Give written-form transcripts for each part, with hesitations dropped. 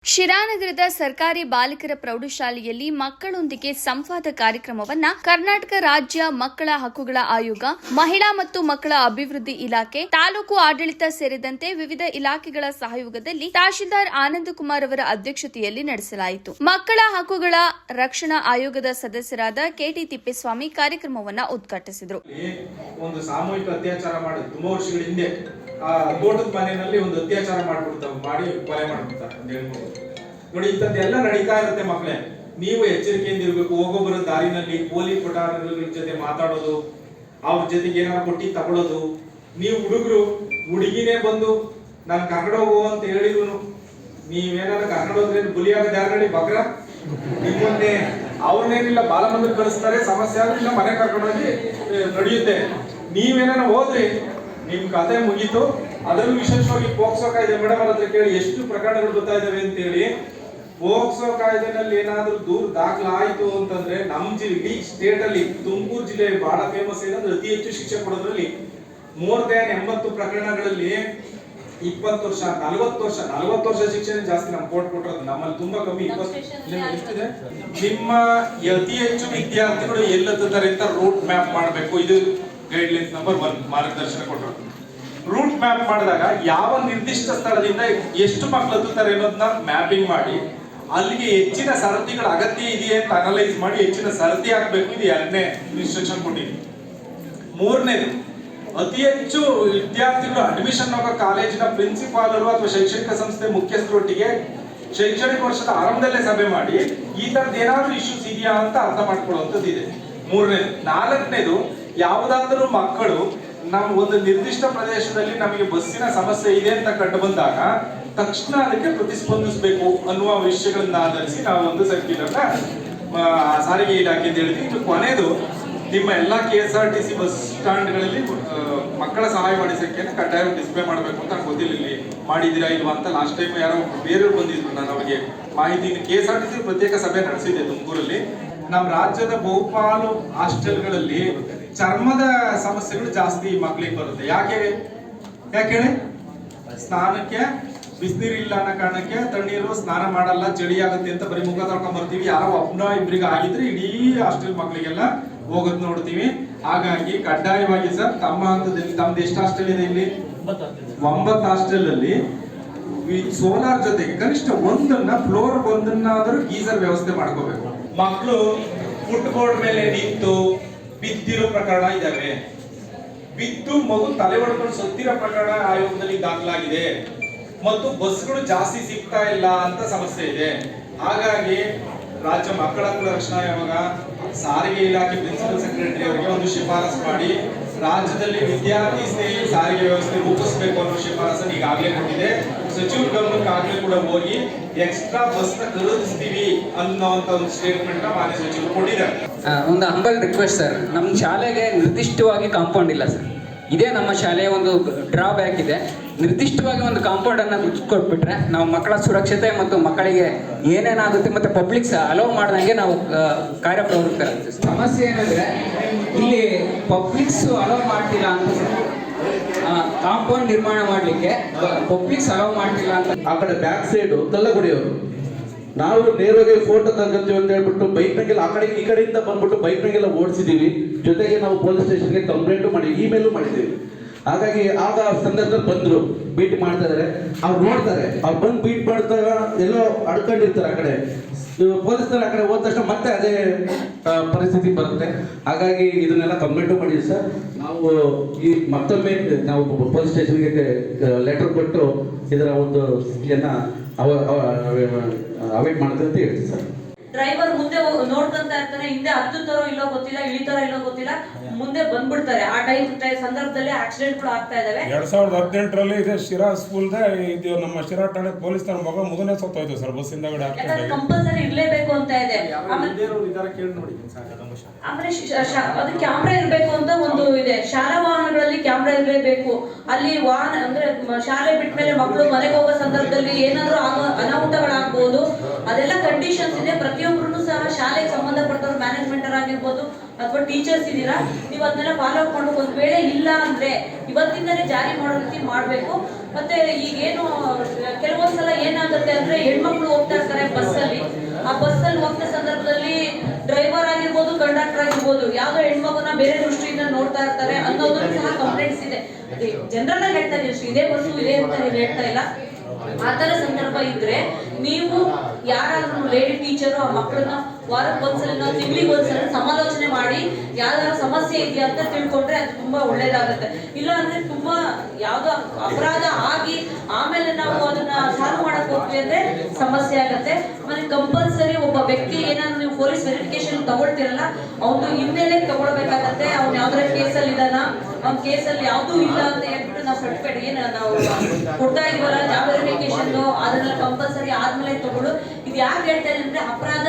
ಶಿರಾನಗರದ ಸರ್ಕಾರಿ ಬಾಲಿಕರ ಪ್ರೌಢಶಾಲೆಯಲ್ಲಿ ಮಕ್ಕಳೊಂದಿಗೆ ಸಂವಾದ ಕಾರ್ಯಕ್ರಮವನ್ನ ಕರ್ನಾಟಕ ರಾಜ್ಯ ಮಕ್ಕಳ ಹಕ್ಕುಗಳ ಆಯೋಗ, ಮಹಿಳಾ ಮತ್ತು ಮಕ್ಕಳ ಅಭಿವೃದ್ಧಿ ಇಲಾಖೆ, ತಾಲೂಕು ಆಡಳಿತ ಸೇರಿದಂತೆ ವಿವಿಧ ಇಲಾಖೆಗಳ ಸಹಯೋಗದಲ್ಲಿ ತಹಶೀಲ್ದಾರ್ ಆನಂದಕುಮಾರ್ ಅವರ ಅಧ್ಯಕ್ಷತೆಯಲ್ಲಿ ನಡೆಸಲಾಯಿತು. ಮಕ್ಕಳ ಹಕ್ಕುಗಳ ರಕ್ಷಣಾ ಆಯೋಗದ ಸದಸ್ಯರಾದ ಕೆಟಿ ತಿಪ್ಪೇಸ್ವಾಮಿ ಕಾರ್ಯಕ್ರಮವನ್ನು ಉದ್ಘಾಟಿಸಿದರು. ಒಂದು ಸಾಮೂಹಿಕ ಅತ್ಯಾಚಾರ ಮಾಡಿ ತುಂಬಾ ವರ್ಷಗಳ ಹಿಂದೆ ತೋಟದ ಮನೆಯಲ್ಲಿ ಒಂದು ಅತ್ಯಾಚಾರ ಮಾಡಿ ಕೊಲೆ ಮಾಡ್ಬಿಡ್ತಾರೆ ನೋಡಿ. ಇಂಥದ್ದೆಲ್ಲ ನಡೀತಾ ಇರುತ್ತೆ ಮಕ್ಕಳೇ. ನೀವು ಎಚ್ಚರಿಕೆಯಿಂದ ಇರಬೇಕು. ಹೋಗೋಬರೋ ದಾರಿನಲ್ಲಿ ಪೋಲಿ ಪಟಾರಗಳ ಜೊತೆ ಮಾತಾಡೋದು, ಅವ್ರ ಜೊತೆಗೆ ಏನಾದ್ರು ಕೊಟ್ಟಿ ತಗೊಳ್ಳೋದು. ನೀವು ಹುಡುಗರು ಹುಡುಗಿನೇ ಬಂದು ನಾನು ಕರ್ನಾಟಕ ಹೋಗು ಅಂತ ಹೇಳಿದ್ರು ನೀವೇನಾದ್ರು ಕರ್ನಾಟಕ ಹೋದ್ರೆ ಬುಲಿಯಾಗದ ಯಾರು ಬಗ್ರ ನಿಮ್ಮನ್ನೇ ಅವ್ರನ್ನೇನಿಲ್ಲ ಬಾಲಮಂದಿರ ಕಳಿಸ್ತಾರೆ. ಸಮಸ್ಯೆ ಆದ್ರೆ ಇಲ್ಲ ಮನೆ ಕರ್ಕೊಂಡೋಗಿ ನಡೆಯುತ್ತೆ. ನೀವೇನಾರ ಹೋದ್ರಿ ನಿಮ್ ಕತೆ ಮುಗೀತು. ಅದರಲ್ಲೂ ವಿಶೇಷವಾಗಿ ಪೋಕ್ಸೋ ಕಾಯ್ದೆ ಮೇಡಮ್ ಹತ್ರ ಕೇಳಿ ಎಷ್ಟು ಪ್ರಕರಣಗಳು ಬರ್ತಾ ಇದಾವೆ ಅಂತ ಹೇಳಿ. ಪೋಕ್ಸೋ ಕಾಯ್ದೆನಲ್ಲಿ ಏನಾದ್ರೂ ದೂರ ದಾಖಲಾಯಿತು ಅಂತಂದ್ರೆ ನಮ್ ಜಿಲ್ಲೆ ಸ್ಟೇಟ್ ಅಲ್ಲಿ ತುಮಕೂರು ಜಿಲ್ಲೆ ಬಹಳ ಫೇಮಸ್ ಏನಂದ್ರೆ ಅತಿ ಹೆಚ್ಚು ಶಿಕ್ಷೆ ಕೊಡೋದ್ರಲ್ಲಿ ಮೋರ್ ದ್ಯಾನ್ 80 ಪ್ರಕರಣಗಳಲ್ಲಿ 20 ವರ್ಷ 40 ವರ್ಷ ಶಿಕ್ಷೆ ಜಾಸ್ತಿ ನಮ್ ಕೋರ್ಟ್ ಕೊಟ್ಟಿರೋದು. ನಮ್ಮಲ್ಲಿ ತುಂಬಾ ಕಮ್ಮಿ 20 ಎಷ್ಟಿದೆ. ನಿಮ್ಮ ಅತಿ ಹೆಚ್ಚು ವಿದ್ಯಾರ್ಥಿಗಳು ಎಲ್ಲತ್ತಾರೆ ಅಂತ ರೂಟ್ ಮ್ಯಾಪ್ ಮಾಡಬೇಕು. ಇದು ಗೈಡ್ಲೈನ್ಸ್ ನಂಬರ್ 1 ಮಾರ್ಗದರ್ಶನ ಕೊಟ್ಟರು. ರೂಟ್ ಮ್ಯಾಪ್ ಮಾಡಿದಾಗ ಯಾವ ನಿರ್ದಿಷ್ಟ ಸ್ಥಳದಿಂದ ಎಷ್ಟು ಮಕ್ಕಳು ಹತ್ತುತ್ತಾರೆ ಅನ್ನೋದನ್ನ ಮ್ಯಾಪಿಂಗ್ ಮಾಡಿ ಅಲ್ಲಿಗೆ ಹೆಚ್ಚಿನ ಸರದಿಗಳ ಅಗತ್ಯ ಇದೆಯೇ ಅಂತ ಅನಲೈಸ್ ಮಾಡಿ ಹೆಚ್ಚಿನ ಸರದಿ ಹಾಕಬೇಕು. ಇದು 2ನೇ ಇನ್ಸ್ಟ್ರಕ್ಷನ್ ಕೊಟ್ಟಿದ್ದೀನಿ. 3ನೇದು, ಅತಿ ಹೆಚ್ಚು ವಿದ್ಯಾರ್ಥಿಗಳು ಅಡ್ಮಿಷನ್ ಆಗೋ ಕಾಲೇಜಿನ ಪ್ರಿನ್ಸಿಪಾಲರು ಅಥವಾ ಶೈಕ್ಷಣಿಕ ಸಂಸ್ಥೆ ಮುಖ್ಯಸ್ಥರೊಟ್ಟಿಗೆ ಶೈಕ್ಷಣಿಕ ವರ್ಷದ ಆರಂಭದಲ್ಲೇ ಸಭೆ ಮಾಡಿ ಈ ತರದ್ ಏನಾದ್ರೂ ಇಶ್ಯೂಸ್ ಇದೆಯಾ ಅಂತ ಅರ್ಥ ಮಾಡ್ಕೊಳ್ಳುವಂಥದ್ದು ಇದೆ. 3ನೇದು. 4ನೇದು, ಯಾವುದಾದ್ರೂ ಮಕ್ಕಳು ನಮ್ಮ ಒಂದು ನಿರ್ದಿಷ್ಟ ಪ್ರದೇಶದಲ್ಲಿ ನಮಗೆ ಬಸ್ಸಿನ ಸಮಸ್ಯೆ ಇದೆ ಅಂತ ಕಂಡು ಬಂದಾಗ ತಕ್ಷಣ ಅದಕ್ಕೆ ಪ್ರತಿಸ್ಪಂದಿಸಬೇಕು ಅನ್ನುವ ವಿಷಯಗಳನ್ನ ಆಧರಿಸಿ ನಾವು ಒಂದು ಸರ್ಕ್ಯುಲರ್ನ ಸಾರಿಗೆ ಇಲಾಖೆ ಅಂತ ಹೇಳ್ತೀವಿ. ಇದು ಕೊನೆಯದು, ನಿಮ್ಮ ಎಲ್ಲಾ KSRTC ಬಸ್ ಸ್ಟ್ಯಾಂಡ್ಗಳಲ್ಲಿ ಮಕ್ಕಳ ಸಹಾಯವಾಣಿ ಸಂಖ್ಯೆಯನ್ನು ಕಡ್ಡಾಯವಾಗಿ ಡಿಸ್ಪ್ಲೇ ಮಾಡಬೇಕು ಅಂತ ಗೊತ್ತಿಲ್ಲ. ಇಲ್ಲಿ ಮಾಡಿದ್ದೀರಾ ಇಲ್ವಾ ಅಂತ ಲಾಸ್ಟ್ ಟೈಮ್ ಯಾರೋ ಬೇರೆಯವರು ಬಂದಿದ್ರು, ನಾನು ಅವರಿಗೆ ಮಾಹಿತಿ. KSRTC ಪ್ರತ್ಯೇಕ ಸಭೆ ನಡೆಸಿದೆ ತುಮಕೂರಲ್ಲಿ. ನಮ್ಮ ರಾಜ್ಯದ ಬಹುಪಾಲು ಹಾಸ್ಟೆಲ್ಗಳಲ್ಲಿ ಚರ್ಮದ ಸಮಸ್ಯೆಗಳು ಜಾಸ್ತಿ ಮಕ್ಕಳಿಗೆ ಬರುತ್ತೆ. ಯಾಕೆ ಹೇಳಿ? ಸ್ನಾನಕ್ಕೆ ಬಿಸಿನೀರು ಇಲ್ಲ ಅನ್ನೋ ಕಾರಣಕ್ಕೆ ತಣ್ಣೀರು ಸ್ನಾನ ಮಾಡಲ್ಲ, ಚಳಿ ಆಗುತ್ತೆ ಅಂತ ಬರೀ ಮುಖ ತೊಳ್ಕೊಂಡ್ ಬರ್ತೀವಿ. ಯಾರೋ ಒಬ್ಬನ ಇಬ್ಬರಿಗೆ ಆಗಿದ್ರೆ ಇಡೀ ಹಾಸ್ಟೆಲ್ ಮಕ್ಕಳಿಗೆಲ್ಲ ಹೋಗೋದ್ ನೋಡ್ತೀವಿ. ಹಾಗಾಗಿ ಕಡ್ಡಾಯವಾಗಿ ಸರ್ ತಮ್ಮ ಹಂತದಲ್ಲಿ, ತಮ್ದು ಎಷ್ಟು ಹಾಸ್ಟೆಲ್ ಇದೆ ಇಲ್ಲಿ? 9 ಹಾಸ್ಟೆಲ್ ಅಲ್ಲಿ ಸೋಲಾರ್ ಜೊತೆಗೆ ಕನಿಷ್ಠ ಫ್ಲೋರ್ ಒಂದನ್ನಾದರೂ ಗೀಸರ್ ವ್ಯವಸ್ಥೆ ಮಾಡ್ಕೋಬೇಕು. ಮಕ್ಕಳು ಫುಟ್ಬೋರ್ಡ್ ಮೇಲೆ ನಿಂತು ಬಿದ್ದಿರೋ ಪ್ರಕರಣ ಇದಾವೆ. ಬಿದ್ದು ಮಗು ತಲೆ ಹೊಡ್ಕೊಂಡು ಸತ್ತಿರೋ ಪ್ರಕರಣ ಆಯೋಗದಲ್ಲಿ ದಾಖಲಾಗಿದೆ. ಮತ್ತು ಬಸ್ಗಳು ಜಾಸ್ತಿ ಸಿಗ್ತಾ ಇಲ್ಲ ಅಂತ ಸಮಸ್ಯೆ ಇದೆ. ಹಾಗಾಗಿ ರಾಜ್ಯ ಮಕ್ಕಳ ಹಕ್ಕುಗಳ ರಕ್ಷಣಾ ಆಯೋಗ ಸಾರಿಗೆ ಇಲಾಖೆ ಪ್ರಿನ್ಸಿಪಲ್ ಸೆಕ್ರೆಟರಿ ಅವರಿಗೆ ಒಂದು ಶಿಫಾರಸು ಮಾಡಿ ರಾಜ್ಯದಲ್ಲಿ ವಿದ್ಯಾರ್ಥಿ ಸ್ನೇಹಿ ಸಾರಿಗೆ ವ್ಯವಸ್ಥೆ ರೂಪಿಸಬೇಕು ಅನ್ನೋ ಶಿಫಾರಸನ್ನು ಈಗಾಗಲೇ ಕೊಟ್ಟಿದೆ. ಸಚಿವರ ಗಮನಕ್ಕೆ ಆಗ್ಲೇ ಕೂಡ ಹೋಗಿ ಎಕ್ಸ್ಟ್ರಾ ಬಸ್ ನ ಖರೀದಿಸ್ತೀವಿ ಅನ್ನೋಂತ ಒಂದು ಸ್ಟೇಟ್ಮೆಂಟ್ ಮಾನ್ಯ ಸಚಿವರು ಕೊಟ್ಟಿದ್ದಾರೆ. ಒಂದು ಹಂಬಲ್ ರಿಕ್ವೆಸ್ಟ್ ಸರ್, ನಮ್ಮ ಶಾಲೆಗೆ ನಿರ್ದಿಷ್ಟವಾಗಿ ಕಾಂಪೌಂಡ್ ಇಲ್ಲ ಸರ್. ಇದೇ ನಮ್ಮ ಶಾಲೆಯ ಒಂದು ಡ್ರಾಬ್ಯಾಕ್ ಇದೆ. ನಿರ್ದಿಷ್ಟವಾಗಿ ಒಂದು ಕಾಂಪೌಂಡ್ ಅನ್ನ ಕೊಟ್ಬಿಟ್ರೆ ನಾವು ಮಕ್ಕಳ ಸುರಕ್ಷತೆ ಮತ್ತು ಮಕ್ಕಳಿಗೆ ಏನೇನಾಗುತ್ತೆ ಮತ್ತೆ ಪಬ್ಲಿಕ್ಸ್ ಅಲೋ ಮಾಡ್ದಂಗೆ ನಾವು ಕಾರ್ಯಪ್ರವೃತ್ತರಾಗ್ತೀವಿ. ಸಮಸ್ಯೆ ಏನಂದ್ರೆ ಇಲ್ಲಿ ಪಬ್ಲಿಕ್ಸ್ ಅಲೋ ಮಾಡ್ತಿಲ್ಲ ಅಂತ, ಕಾಂಪೌಂಡ್ ನಿರ್ಮಾಣ ಮಾಡ್ಲಿಕ್ಕೆ ಪಬ್ಲಿಕ್ಸ್ ಅಲೋ ಮಾಡ್ತಿಲ್ಲ ಅಂತ. ಆ ಕಡೆ ಬ್ಯಾಕ್ ಸೈಡ್ ತಲ್ಲಗುಡಿಯವರು ನಾವು ನೇರವಾಗಿ ಫೋಟೋ ತಗೊಂತೀವಿ ಅಂತ ಹೇಳ್ಬಿಟ್ಟು ಬೈಕ್ನಾಗೆಲ್ಲ ಆ ಕಡೆ ಈ ಕಡೆಯಿಂದ ಬಂದ್ಬಿಟ್ಟು ಬೈಕ್ನಾಗೆಲ್ಲ ಓಡಿಸಿದೀವಿ. ಜೊತೆಗೆ ನಾವು ಪೊಲೀಸ್ ಸ್ಟೇಷನ್ಗೆ ಕಂಪ್ಲೇಂಟ್ ಮಾಡಿ ಇಮೇಲು ಮಾಡಿದ್ದೀವಿ. ಹಾಗಾಗಿ ಆಗ ಸಂದರ್ಭದಲ್ಲಿ ಬಂದ್ರು, ಭೇಟಿ ಮಾಡ್ತಾ ಇದಾರೆ. ಅವ್ರು ನೋಡ್ತಾರೆ, ಅವ್ರು ಬಂದು ಬೀಟ್ ಮಾಡ್ದಾಗ ಎಲ್ಲೋ ಅಡ್ಕೊಂಡಿರ್ತಾರೆ ಆ ಕಡೆ. ಪೊಲೀಸ್ನವ್ರು ಆ ಕಡೆ ಹೋದ ತಕ್ಷಣ ಮತ್ತೆ ಅದೇ ಪರಿಸ್ಥಿತಿ ಬರುತ್ತೆ. ಹಾಗಾಗಿ ಇದನ್ನೆಲ್ಲ ಕಂಪ್ಲೇಂಟ್ ಮಾಡಿದ್ವಿ ಸರ್. ನಾವು ಈ ಮತ್ತೊಮ್ಮೆ ನಾವು ಪೊಲೀಸ್ ಸ್ಟೇಷನ್ಗೆ ಲೆಟರ್ ಕೊಟ್ಟು ಇದರ ಒಂದು ಸ್ಥಿತಿಯನ್ನ ಅವಾಯ್ಡ್ ಮಾಡಿದ್ರೆ ಅಂತ ಹೇಳ್ತೀವಿ ಸರ್. ಡ್ರೈವರ್ ಮುಂದೆ ನೋಡ್ಕೊಂತ ಇರ್ತಾನೆ, ಹಿಂದೆ ಹತ್ತುತ್ತಾರೋ ಇಲ್ಲೋ ಗೊತ್ತಿಲ್ಲ, ಇಳಿತಾರೋ ಇಲ್ಲೋ ಗೊತ್ತಿಲ್ಲ, ಮುಂದೆ ಬಂದ್ಬಿಡ್ತಾರೆ. ಆ ಸಂದರ್ಭದಲ್ಲಿ ಆಕ್ಸಿಡೆಂಟ್ ಕೂಡ ಆಗ್ತಾ ಇದಾವೆ. 2018ರಲ್ಲಿ ಇದೆ ಶಿರಾ ಸ್ಕೂಲ್ದ ಇದು ನಮ್ಮ ಶಿರಾ ಠಾಣೆ ಪೊಲೀಸ್ ಠಾಣೆ ಮಗ ಮೊದಲನೇ ಸತ್ತೋಯ್ತು ಸರ್ ಬಸ್ಸಿಂದ. ಕಂಪಲ್ಸರಿ ಇರ್ಲೇಬೇಕು ಅಂತ ಇದೆ. ಆಮೇಲೆ ಅದು ಕ್ಯಾಮ್ರಾ ಇರ್ಬೇಕು ಅಂತ ಒಂದು ಇದೆ. ಶಾಲಾ ವಾಹನಗಳಲ್ಲಿ ಕ್ಯಾಮ್ರಾ ಇರ್ಲೇಬೇಕು. ಅಲ್ಲಿ ವಾಹನ ಅಂದ್ರೆ ಶಾಲೆ ಬಿಟ್ಟ ಮೇಲೆ ಮಕ್ಕಳು ಮನೆಗೆ ಹೋಗೋ ಸಂದರ್ಭದಲ್ಲಿ ಏನಾದ್ರೂ ಅನಾಹುತಗಳಾಗಬಹುದು. ಅದೆಲ್ಲ ಕಂಡೀಷನ್ಸ್ ಇದೆ. ಪ್ರತಿಯೊಬ್ಬರು ಸಹ ಶಾಲೆಗೆ ಸಂಬಂಧಪಟ್ಟವ್ರು, ಮ್ಯಾನೇಜ್ಮೆಂಟರ್ ಆಗಿರ್ಬೋದು ಅಥವಾ ಟೀಚರ್ಸ್ ಇದೀರಾ, ನೀವು ಅದನ್ನೆಲ್ಲ ಫಾಲೋ ಅಪ್ ಮಾಡ್ಬೇಕು. ಒಂದ್ ವೇಳೆ ಇಲ್ಲ ಅಂದ್ರೆ ಇವತ್ತಿಂದಲೇ ಜಾರಿ ಮಾಡೋ ರೀತಿ ಮಾಡ್ಬೇಕು. ಮತ್ತೆ ಈಗೇನು ಕೆಲವೊಂದ್ಸಲ ಏನಾಗುತ್ತೆ ಅಂದ್ರೆ ಹೆಣ್ಮಕ್ಳು ಹೋಗ್ತಾ ಇರ್ತಾರೆ ಬಸ್ಸಲ್ಲಿ, ಆ ಬಸ್ಸಲ್ಲಿ ಹೋಗ್ತಾ ಸಂದರ್ಭದಲ್ಲಿ ಡ್ರೈವರ್ ಆಗಿರ್ಬೋದು, ಕಂಡಕ್ಟರ್ ಆಗಿರ್ಬೋದು, ಯಾವ್ದೋ ಹೆಣ್ಮಗುನ ಬೇರೆ ದೃಷ್ಟಿಯಿಂದ ನೋಡ್ತಾ ಇರ್ತಾರೆ ಅನ್ನೋದು ಸಹ ಕಂಪ್ಲೇಂಟ್ಸ್ ಇದೆ. ಜನರಲ್ ಆಗಿ ಹೇಳ್ತಾ ಇದ್ದೀವಿ, ಇದೇ ಬಸ್ಸು ಇದೆ ಅಂತ ಹೇಳ್ತಾ ಇಲ್ಲ. ಆತರ ಸಂದರ್ಭ ಇದ್ರೆ ನೀವು ಯಾರಾದ್ರೂ ಲೇಡಿ ಟೀಚರು ಆ ಮಕ್ಕಳನ್ನ ವಾರಕ್ಕೊಂದ್ಸಲ ತಿಂಗಳಿಗೆ ಒಂದ್ಸಲ ಸಮಾಲೋಚನೆ ಮಾಡಿ ಯಾವ್ದಾದ್ರು ಸಮಸ್ಯೆ ಇದೆಯಾ ಅಂತ ತಿಳ್ಕೊಂಡ್ರೆ ಅದು ತುಂಬಾ ಒಳ್ಳೇದಾಗತ್ತೆ. ಇಲ್ಲ ಅಂದ್ರೆ ತುಂಬಾ ಯಾವ್ದೋ ಅಪರಾಧ ಆಗಿ ಆಮೇಲೆ ನಾವು ಅದನ್ನ ಸಾಲ್ವ್ ಮಾಡಕ್ ಹೋಗ್ತೀವಿ ಅಂದ್ರೆ ಸಮಸ್ಯೆ ಆಗತ್ತೆ. ಆಮೇಲೆ ಕಂಪಲ್ಸರಿ ಒಬ್ಬ ವ್ಯಕ್ತಿ ಏನಾದ್ರು ನೀವು ಪೊಲೀಸ್ ವೆರಿಫಿಕೇಶನ್ ತಗೊಳ್ತಿರಲ್ಲ, ಅವ್ನು ಹಿನ್ನೆಲೆ ತಗೊಳ್ಬೇಕಾಗತ್ತೆ. ಅವ್ನು ಯಾವ್ದಾರ ಕೇಸಲ್ಲಿ ಇದಾನ, ಅವ್ನ ಕೇಸಲ್ಲಿ ಯಾವ್ದೂ ಇಲ್ಲ ಅಂತ ಹೇಳ್ಬಿಟ್ಟು ನಾವು ಸರ್ಟಿಫಿಕೇಟ್ ಏನ್ ನಾವು ಕೊಡ್ತಾ ಇದೀವಲ್ಲ ಯಾವ ವೆರಿಫಿಕೇಶನ್, ಅದನ್ನೆಲ್ಲ ಕಂಪಲ್ಸರಿ ಆದ್ಮೇಲೆ ತಗೊಳ್ಳು. ಇದು ಯಾಕೆ ಹೇಳ್ತಾ ಇದೆ ಅಂದ್ರೆ ಅಪರಾಧ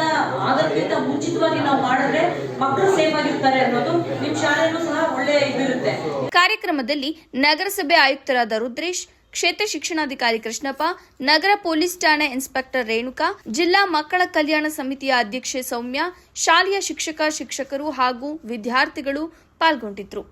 ಆಗೋದಕ್ಕಿಂತ ಮುಂಚಿತವಾಗಿ ನಾವು ಮಾಡಿದ್ರೆ ಮಕ್ಕಳು ಸೇಫ್ ಆಗಿರ್ತಾರೆ ಅನ್ನೋದು ನಿಮ್ ಶಾಲೆನೂ ಸಹ ಒಳ್ಳೆ ಇದಿರುತ್ತೆ. ಕಾರ್ಯಕ್ರಮದಲ್ಲಿ ನಗರಸಭೆ ಆಯುಕ್ತರಾದ ರುದ್ರೇಶ್, ಕ್ಷೇತ್ರ ಶಿಕ್ಷಣಾಧಿಕಾರಿ ಕೃಷ್ಣಪ್ಪ, ನಗರ ಪೊಲೀಸ್ ಠಾಣೆ ಇನ್ಸ್ಪೆಕ್ಟರ್ ರೇಣುಕಾ, ಜಿಲ್ಲಾ ಮಕ್ಕಳ ಕಲ್ಯಾಣ ಸಮಿತಿಯ ಅಧ್ಯಕ್ಷೆ ಸೌಮ್ಯ, ಶಾಲೆಯ ಶಿಕ್ಷಕರು ಹಾಗೂ ವಿದ್ಯಾರ್ಥಿಗಳು ಪಾಲ್ಗೊಂಡಿದ್ರು.